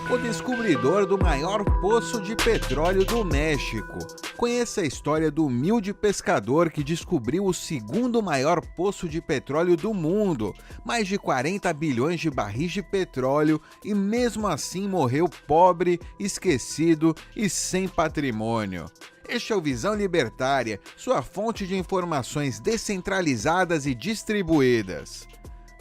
o descobridor do maior poço de petróleo do México. Conheça a história do humilde pescador que descobriu o segundo maior poço de petróleo do mundo, mais de 40 bilhões de barris de petróleo, e mesmo assim morreu pobre, esquecido e sem patrimônio. Este é o Visão Libertária, sua fonte de informações descentralizadas e distribuídas.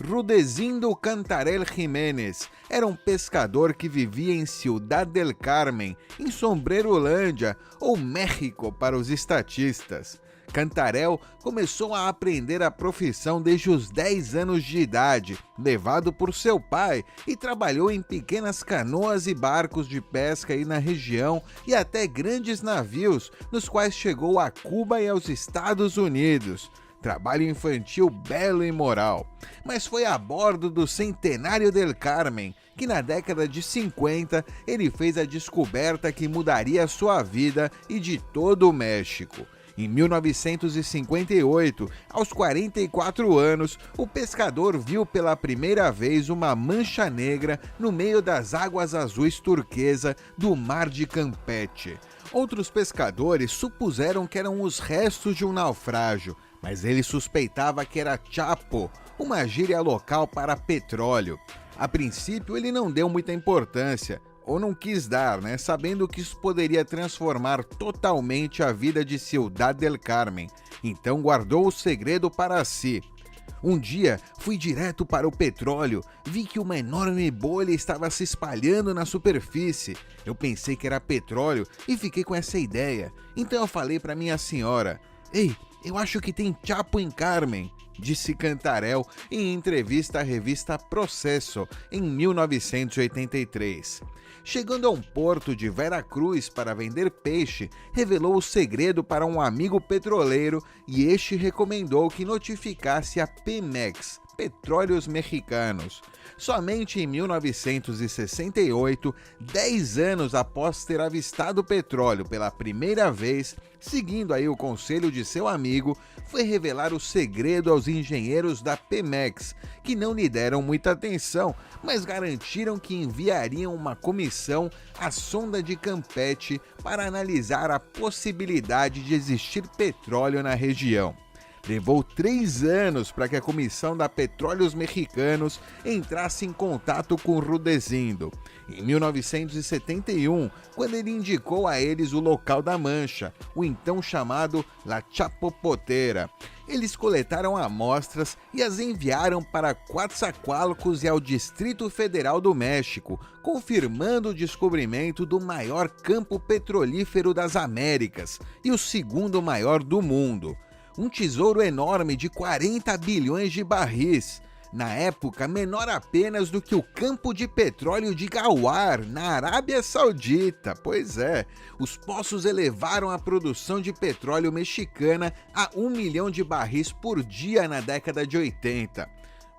Rudecindo Cantarell Jiménez era um pescador que vivia em Ciudad del Carmen, em Sombrerolândia, ou México para os estatistas. Cantarell começou a aprender a profissão desde os 10 anos de idade, levado por seu pai, e trabalhou em pequenas canoas e barcos de pesca aí na região e até grandes navios, nos quais chegou a Cuba e aos Estados Unidos. Trabalho infantil belo e moral. Mas foi a bordo do Centenário del Carmen que na década de 50 ele fez a descoberta que mudaria sua vida e de todo o México. Em 1958, aos 44 anos, o pescador viu pela primeira vez uma mancha negra no meio das águas azuis turquesa do Mar de Campeche. Outros pescadores supuseram que eram os restos de um naufrágio, mas ele suspeitava que era chapo, uma gíria local para petróleo. A princípio, ele não deu muita importância, ou não quis dar, sabendo que isso poderia transformar totalmente a vida de Ciudad del Carmen, então guardou o segredo para si. Um dia, fui direto para o petróleo, vi que uma enorme bolha estava se espalhando na superfície. Eu pensei que era petróleo e fiquei com essa ideia, então eu falei para minha senhora: "Ei, eu acho que tem chapo em Carmen", disse Cantarell em entrevista à revista Processo, em 1983. Chegando a um porto de Veracruz para vender peixe, revelou o segredo para um amigo petroleiro e este recomendou que notificasse a Pemex, Petróleos Mexicanos. Somente em 1968, 10 anos após ter avistado o petróleo pela primeira vez, seguindo aí o conselho de seu amigo, foi revelar o segredo aos engenheiros da Pemex, que não lhe deram muita atenção, mas garantiram que enviariam uma comissão à sonda de Campeche para analisar a possibilidade de existir petróleo na região. Levou 3 anos para que a comissão da Petróleos Mexicanos entrasse em contato com Rudecindo. Em 1971, quando ele indicou a eles o local da mancha, o então chamado La Chapopotera. Eles coletaram amostras e as enviaram para Coatzacoalcos e ao Distrito Federal do México, confirmando o descobrimento do maior campo petrolífero das Américas e o segundo maior do mundo. Um tesouro enorme de 40 bilhões de barris, na época menor apenas do que o campo de petróleo de Ghawar, na Arábia Saudita. Pois é, os poços elevaram a produção de petróleo mexicana a 1 milhão de barris por dia na década de 80.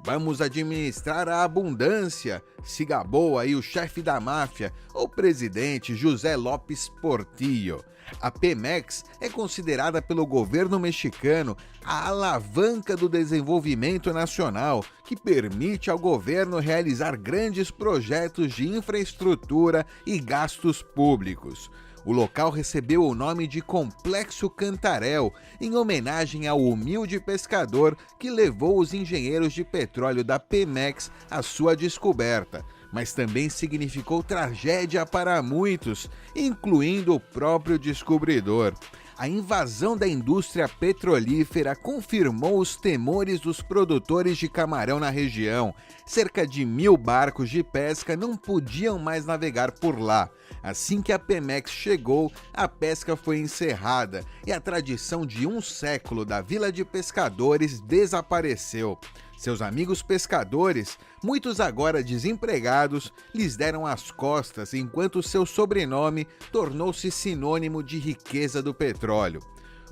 Vamos administrar a abundância, se gabou aí o chefe da máfia, o presidente José López Portillo. A Pemex é considerada pelo governo mexicano a alavanca do desenvolvimento nacional, que permite ao governo realizar grandes projetos de infraestrutura e gastos públicos. O local recebeu o nome de Complexo Cantarell, em homenagem ao humilde pescador que levou os engenheiros de petróleo da Pemex à sua descoberta, mas também significou tragédia para muitos, incluindo o próprio descobridor. A invasão da indústria petrolífera confirmou os temores dos produtores de camarão na região. Cerca de 1.000 barcos de pesca não podiam mais navegar por lá. Assim que a Pemex chegou, a pesca foi encerrada e a tradição de um século da Vila de Pescadores desapareceu. Seus amigos pescadores, muitos agora desempregados, lhes deram as costas enquanto seu sobrenome tornou-se sinônimo de riqueza do petróleo.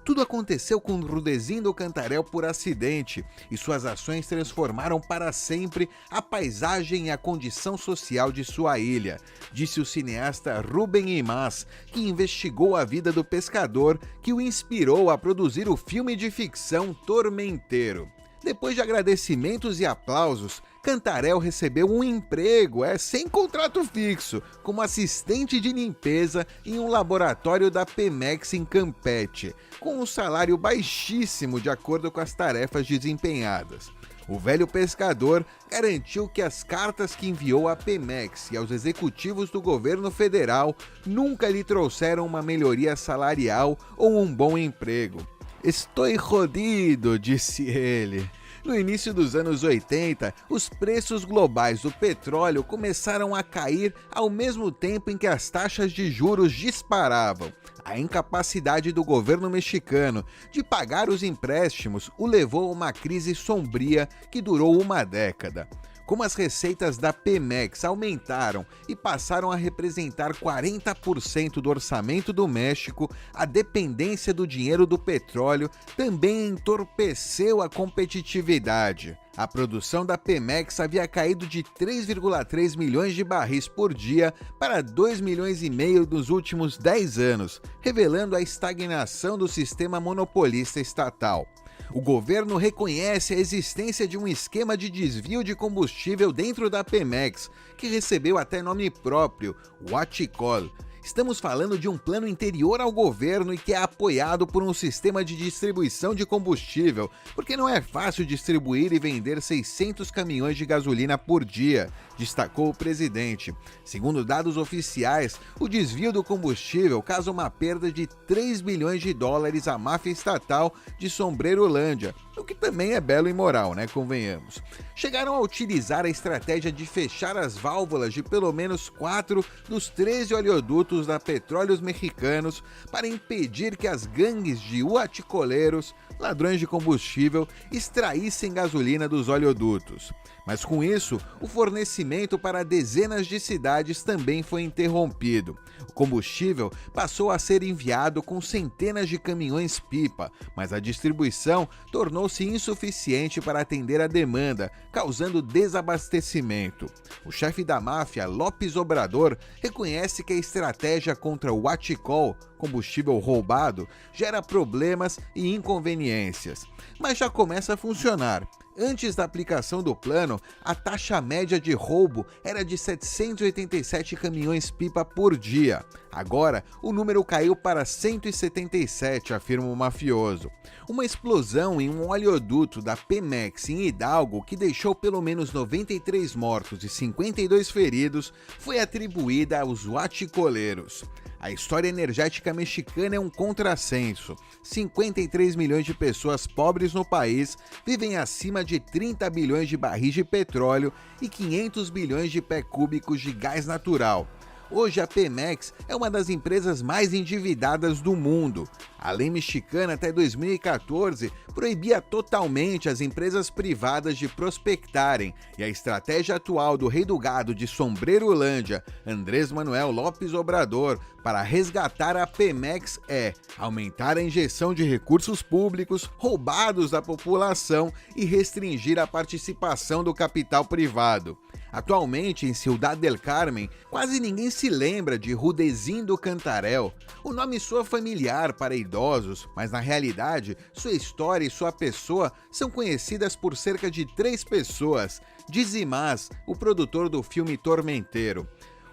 Tudo aconteceu com Rudecindo Cantarell por acidente e suas ações transformaram para sempre a paisagem e a condição social de sua ilha, disse o cineasta Rubem Imaz, que investigou a vida do pescador que o inspirou a produzir o filme de ficção Tormenteiro. Depois de agradecimentos e aplausos, Cantarell recebeu um emprego, sem contrato fixo, como assistente de limpeza em um laboratório da Pemex em Campeche, com um salário baixíssimo de acordo com as tarefas desempenhadas. O velho pescador garantiu que as cartas que enviou à Pemex e aos executivos do governo federal nunca lhe trouxeram uma melhoria salarial ou um bom emprego. "Estou jodido", disse ele. No início dos anos 80, os preços globais do petróleo começaram a cair ao mesmo tempo em que as taxas de juros disparavam. A incapacidade do governo mexicano de pagar os empréstimos o levou a uma crise sombria que durou uma década. Como as receitas da Pemex aumentaram e passaram a representar 40% do orçamento do México, a dependência do dinheiro do petróleo também entorpeceu a competitividade. A produção da Pemex havia caído de 3,3 milhões de barris por dia para 2,5 milhões nos últimos 10 anos, revelando a estagnação do sistema monopolista estatal. O governo reconhece a existência de um esquema de desvio de combustível dentro da Pemex, que recebeu até nome próprio, Huachicol. Estamos falando de um plano interior ao governo e que é apoiado por um sistema de distribuição de combustível, porque não é fácil distribuir e vender 600 caminhões de gasolina por dia, destacou o presidente. Segundo dados oficiais, o desvio do combustível causa uma perda de 3 bilhões de dólares à máfia estatal de Sombrerolândia, o que também é belo e moral, convenhamos. Chegaram a utilizar a estratégia de fechar as válvulas de pelo menos 4 dos 13 oleodutos da Petróleos Mexicanos para impedir que as gangues de huachicoleiros, ladrões de combustível, extraíssem gasolina dos oleodutos. Mas com isso, o fornecimento para dezenas de cidades também foi interrompido. O combustível passou a ser enviado com centenas de caminhões-pipa, mas a distribuição tornou-se insuficiente para atender a demanda, causando desabastecimento. O chefe da máfia, López Obrador, reconhece que a estratégia contra o huachicol, combustível roubado, gera problemas e inconveniências, mas já começa a funcionar. Antes da aplicação do plano, a taxa média de roubo era de 787 caminhões-pipa por dia. Agora, o número caiu para 177, afirma o mafioso. Uma explosão em um oleoduto da Pemex em Hidalgo, que deixou pelo menos 93 mortos e 52 feridos, foi atribuída aos huachicoleiros. A história energética mexicana é um contrassenso. 53 milhões de pessoas pobres no país vivem acima de 30 bilhões de barris de petróleo e 500 bilhões de pé cúbicos de gás natural. Hoje a Pemex é uma das empresas mais endividadas do mundo. A lei mexicana até 2014 proibia totalmente as empresas privadas de prospectarem, e a estratégia atual do rei do gado de Sombrerolândia, Andrés Manuel López Obrador, para resgatar a Pemex é aumentar a injeção de recursos públicos roubados da população e restringir a participação do capital privado. Atualmente, em Ciudad del Carmen, quase ninguém se lembra de Rudecindo Cantarell. O nome soa familiar para idosos, mas na realidade, sua história e sua pessoa são conhecidas por cerca de 3 pessoas. Dizimás, o produtor do filme Tormenteiro.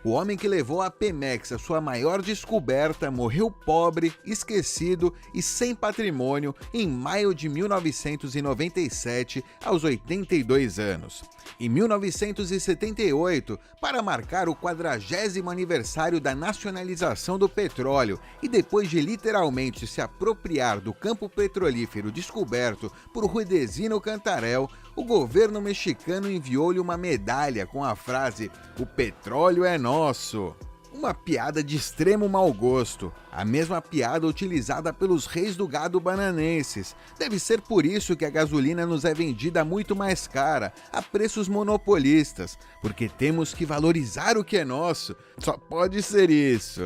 O homem que levou a Pemex à sua maior descoberta morreu pobre, esquecido e sem patrimônio em maio de 1997, aos 82 anos. Em 1978, para marcar o 40º aniversário da nacionalização do petróleo e depois de literalmente se apropriar do campo petrolífero descoberto por Rudecindo Cantarell, o governo mexicano enviou-lhe uma medalha com a frase "O petróleo é nosso". Uma piada de extremo mau gosto, a mesma piada utilizada pelos reis do gado bananenses. Deve ser por isso que a gasolina nos é vendida muito mais cara, a preços monopolistas, porque temos que valorizar o que é nosso. Só pode ser isso,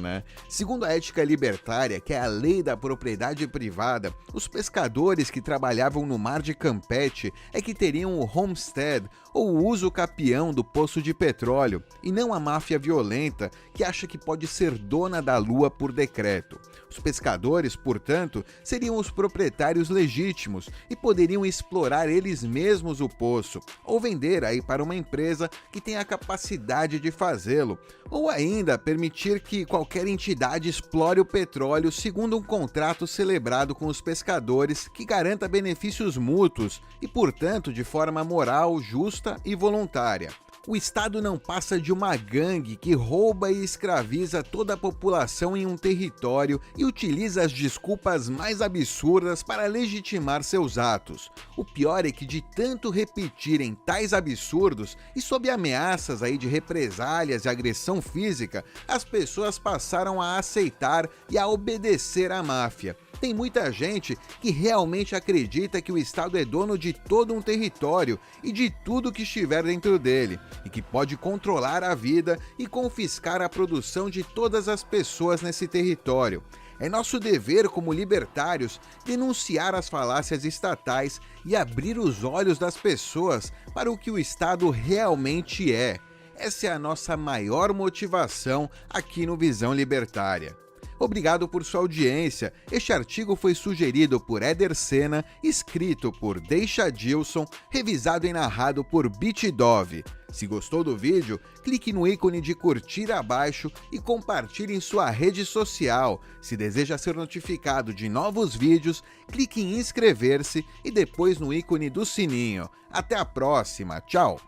Segundo a ética libertária, que é a lei da propriedade privada, os pescadores que trabalhavam no mar de Campeche é que teriam o homestead, ou o uso capião do poço de petróleo, e não a máfia violenta que acha acha que pode ser dona da lua por decreto. Os pescadores, portanto, seriam os proprietários legítimos e poderiam explorar eles mesmos o poço, ou vender aí para uma empresa que tem a capacidade de fazê-lo, ou ainda permitir que qualquer entidade explore o petróleo segundo um contrato celebrado com os pescadores que garanta benefícios mútuos e, portanto, de forma moral, justa e voluntária. O Estado não passa de uma gangue que rouba e escraviza toda a população em um território e utiliza as desculpas mais absurdas para legitimar seus atos. O pior é que, de tanto repetirem tais absurdos e sob ameaças aí de represálias e agressão física, as pessoas passaram a aceitar e a obedecer à máfia. Tem muita gente que realmente acredita que o Estado é dono de todo um território e de tudo que estiver dentro dele, e que pode controlar a vida e confiscar a produção de todas as pessoas nesse território. É nosso dever como libertários denunciar as falácias estatais e abrir os olhos das pessoas para o que o Estado realmente é. Essa é a nossa maior motivação aqui no Visão Libertária. Obrigado por sua audiência. Este artigo foi sugerido por Éder Sena, escrito por Deixa Dilson, revisado e narrado por Bitdove. Se gostou do vídeo, clique no ícone de curtir abaixo e compartilhe em sua rede social. Se deseja ser notificado de novos vídeos, clique em inscrever-se e depois no ícone do sininho. Até a próxima, tchau!